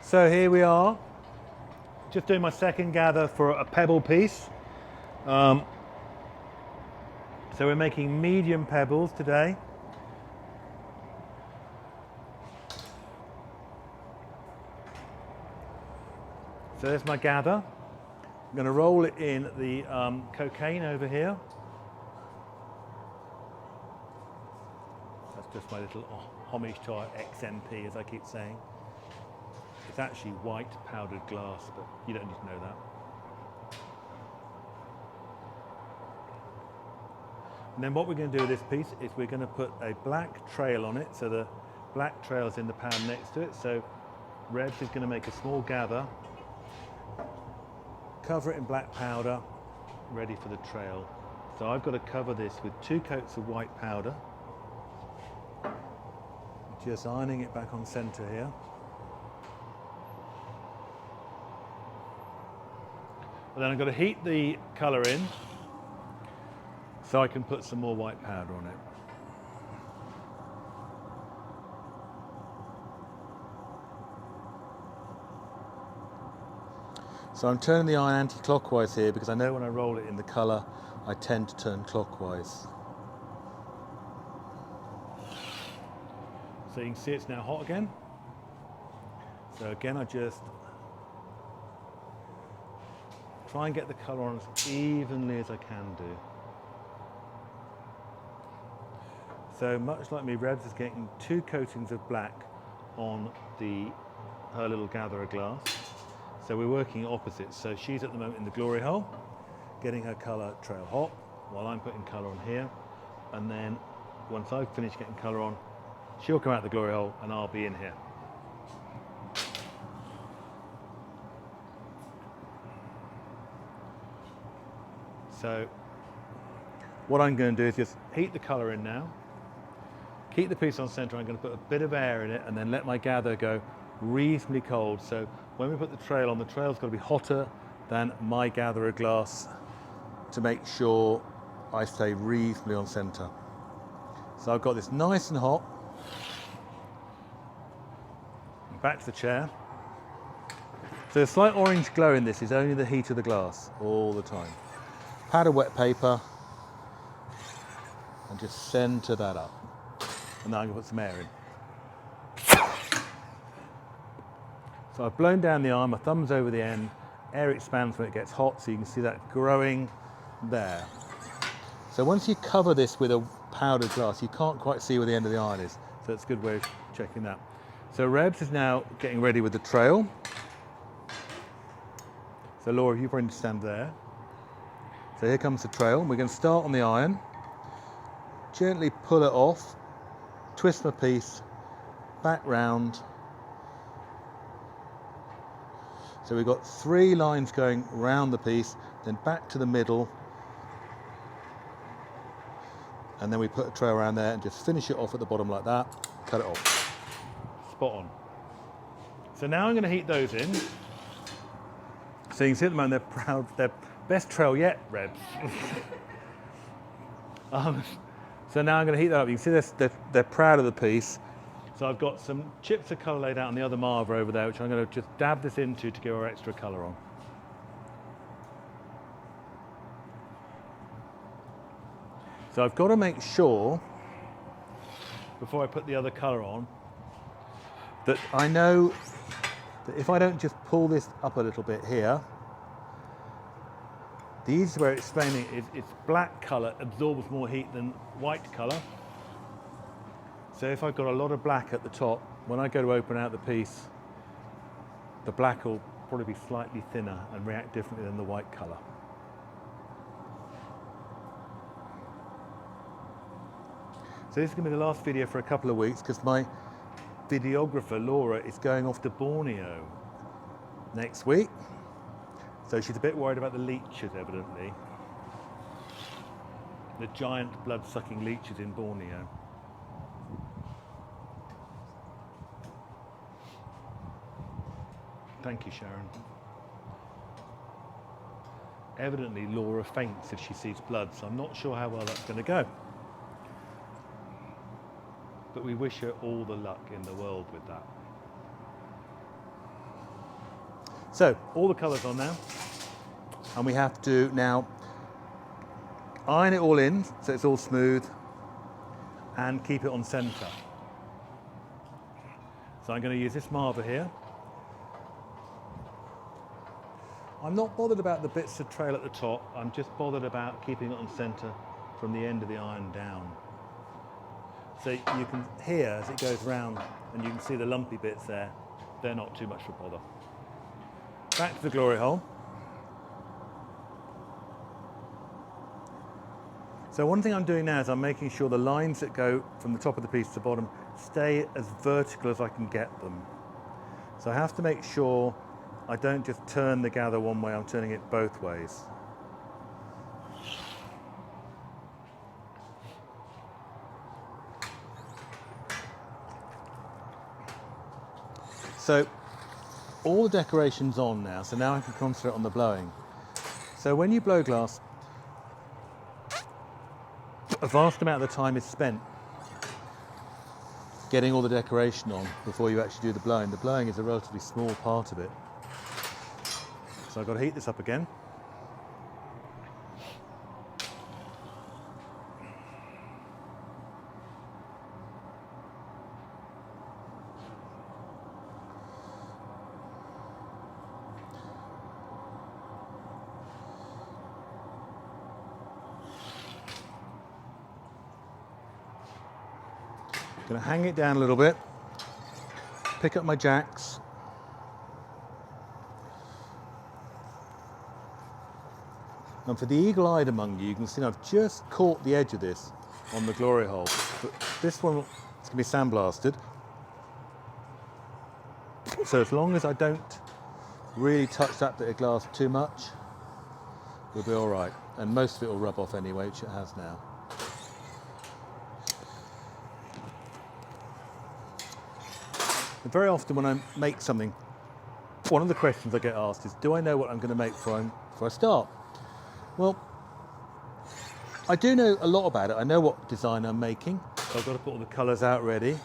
So here we are, just doing my second gather for a pebble piece. So we're making medium pebbles today. So there's my gather. I'm going to roll it in the cocaine over here. That's just my little homage to our XMP, as I keep saying. It's actually white powdered glass, but you don't need to know that. And then what we're going to do with this piece is we're going to put a black trail on it, so the black trail is in the pan next to it. So Rebs is going to make a small gather, cover it in black powder, ready for the trail. So I've got to cover this with 2 coats of white powder. Just ironing it back on center here. And then I've got to heat the colour in so I can put some more white powder on it. So I'm turning the iron anti-clockwise here because I know when I roll it in the colour I tend to turn clockwise. So you can see it's now hot again. So again I just try and get the colour on as evenly as I can do. So much like me, Rebs is getting 2 coatings of black on her little gatherer glass. So we're working opposites. So she's at the moment in the glory hole, getting her colour trail hot, while I'm putting colour on here. And then once I've finished getting colour on, she'll come out the glory hole and I'll be in here. So what I'm going to do is just heat the colour in now, keep the piece on centre. I'm going to put a bit of air in it and then let my gather go reasonably cold. So when we put the trail on, the trail's got to be hotter than my gatherer glass to make sure I stay reasonably on centre. So I've got this nice and hot. Back to the chair. So the slight orange glow in this is only the heat of the glass all the time. Pad of wet paper and just centre that up. And now I'm going to put some air in. So I've blown down the arm, my thumb's over the end, air expands when it gets hot, so you can see that growing there. So once you cover this with a powdered glass, you can't quite see where the end of the iron is, so it's a good way of checking that. So Rebs is now getting ready with the trail. So Laura, you probably need to stand there. So here comes the trail. We're going to start on the iron, gently pull it off, twist my piece back round. So we've got 3 lines going round the piece, then back to the middle, and then we put a trail around there and just finish it off at the bottom like that, cut it off. Spot on. So now I'm going to heat those in. So you can see at the moment they're proud, they're best trail yet, Rebs. So now I'm going to heat that up. You can see they're proud of the piece. So I've got some chips of colour laid out on the other marver over there, which I'm going to just dab this into to give our extra colour on. So I've got to make sure, before I put the other colour on, that I know that if I don't just pull this up a little bit here, the easiest way of explaining it is it's black colour absorbs more heat than white colour. So if I've got a lot of black at the top, when I go to open out the piece, the black will probably be slightly thinner and react differently than the white colour. So this is going to be the last video for a couple of weeks because my videographer Laura is going off to Borneo next week. So she's a bit worried about the leeches, evidently. The giant blood-sucking leeches in Borneo. Thank you, Sharon. Evidently, Laura faints if she sees blood, so I'm not sure how well that's going to go. But we wish her all the luck in the world with that. So all the colours on now, and we have to now iron it all in so it's all smooth and keep it on centre. So I'm going to use this marver here. I'm not bothered about the bits that trail at the top, I'm just bothered about keeping it on centre from the end of the iron down. So you can hear as it goes round, and you can see the lumpy bits there, they're not too much of a bother. Back to the glory hole. So one thing I'm doing now is I'm making sure the lines that go from the top of the piece to the bottom stay as vertical as I can get them. So I have to make sure I don't just turn the gather one way, I'm turning it both ways. So all the decoration's on now, so now I can concentrate on the blowing. So when you blow glass, a vast amount of the time is spent getting all the decoration on before you actually do the blowing. The blowing is a relatively small part of it. So I've got to heat this up again. Going to hang it down a little bit, pick up my jacks, and for the eagle-eyed among you, you can see I've just caught the edge of this on the glory hole. But this one is going to be sandblasted, so as long as I don't really touch that bit of glass too much, we'll be all right. And most of it will rub off anyway, which it has now. And very often when I make something, one of the questions I get asked is, do I know what I'm going to make before I start? Well, I do know a lot about it. I know what design I'm making, so I've got to put all the colours out ready,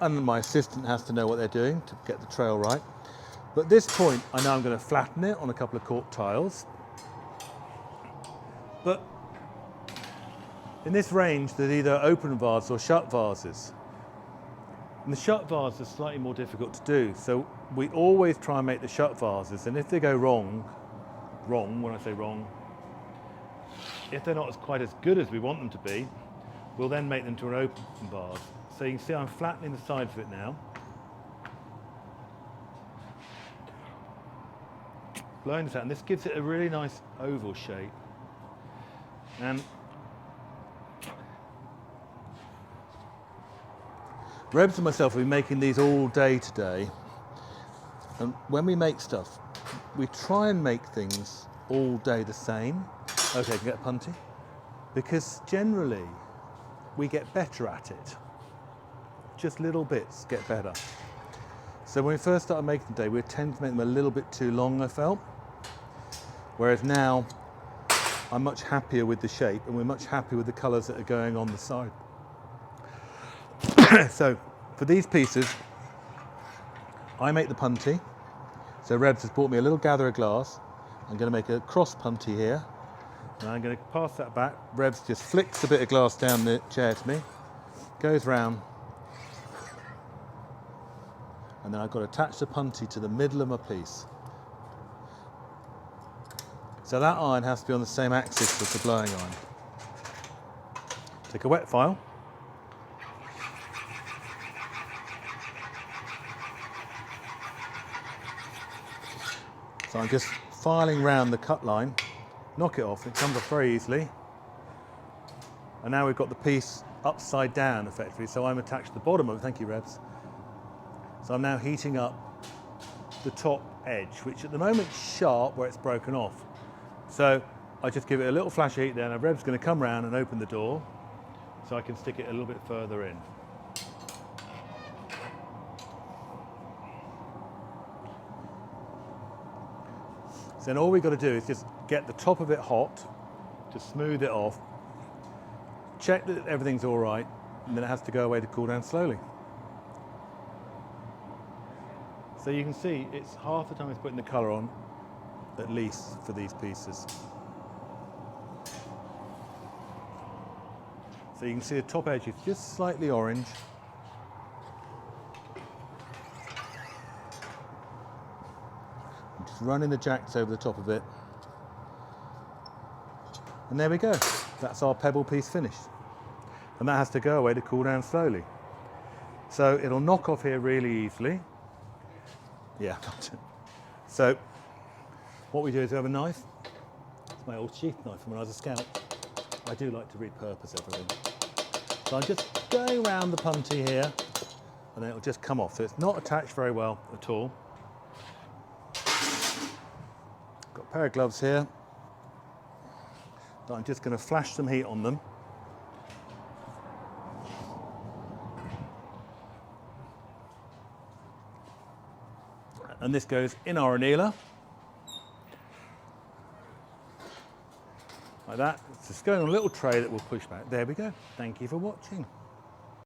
and my assistant has to know what they're doing to get the trail right. But at this point, I know I'm going to flatten it on a couple of cork tiles. But in this range, there's either open vases or shut vases. And the shut vases are slightly more difficult to do, so we always try and make the shut vases, and if they go wrong, when I say wrong, if they're not quite as good as we want them to be, we'll then make them to an open vase. So you can see I'm flattening the sides of it now. Blowing this out, and this gives it a really nice oval shape. And Rebs and myself have been making these all day today, and when we make stuff, we try and make things all day the same. Okay, I can get a punty. Because generally, we get better at it. Just little bits get better. So when we first started making them today, we tend to make them a little bit too long, I felt. Whereas now, I'm much happier with the shape, and we're much happier with the colours that are going on the side. So for these pieces, I make the punty. So Rebs has bought me a little gather of glass. I'm going to make a cross punty here. And I'm going to pass that back. Rebs just flicks a bit of glass down the chair to me, goes round, and then I've got to attach the punty to the middle of my piece. So that iron has to be on the same axis as the blowing iron. Take a wet file. So I'm just filing round the cut line, knock it off, it comes off very easily. And now we've got the piece upside down effectively, so I'm attached to the bottom of it, thank you Rebs. So I'm now heating up the top edge, which at the moment is sharp where it's broken off. So I just give it a little flash of heat there, and Reb's going to come round and open the door so I can stick it a little bit further in. So then all we've got to do is just get the top of it hot, to smooth it off, check that everything's all right, and then it has to go away to cool down slowly. So you can see it's half the time it's putting the colour on, at least for these pieces. So you can see the top edge is just slightly orange. I'm just running the jacks over the top of it. And there we go. That's our pebble piece finished. And that has to go away to cool down slowly. So it'll knock off here really easily. Yeah, so what we do is we have a knife. It's my old sheath knife from when I was a scout. I do like to repurpose everything. So I'm just going around the punty here and then it'll just come off. So it's not attached very well at all. Got a pair of gloves here. So I'm just going to flash some heat on them. And this goes in our annealer. Like that. It's just going on a little tray that we'll push back. There we go. Thank you for watching.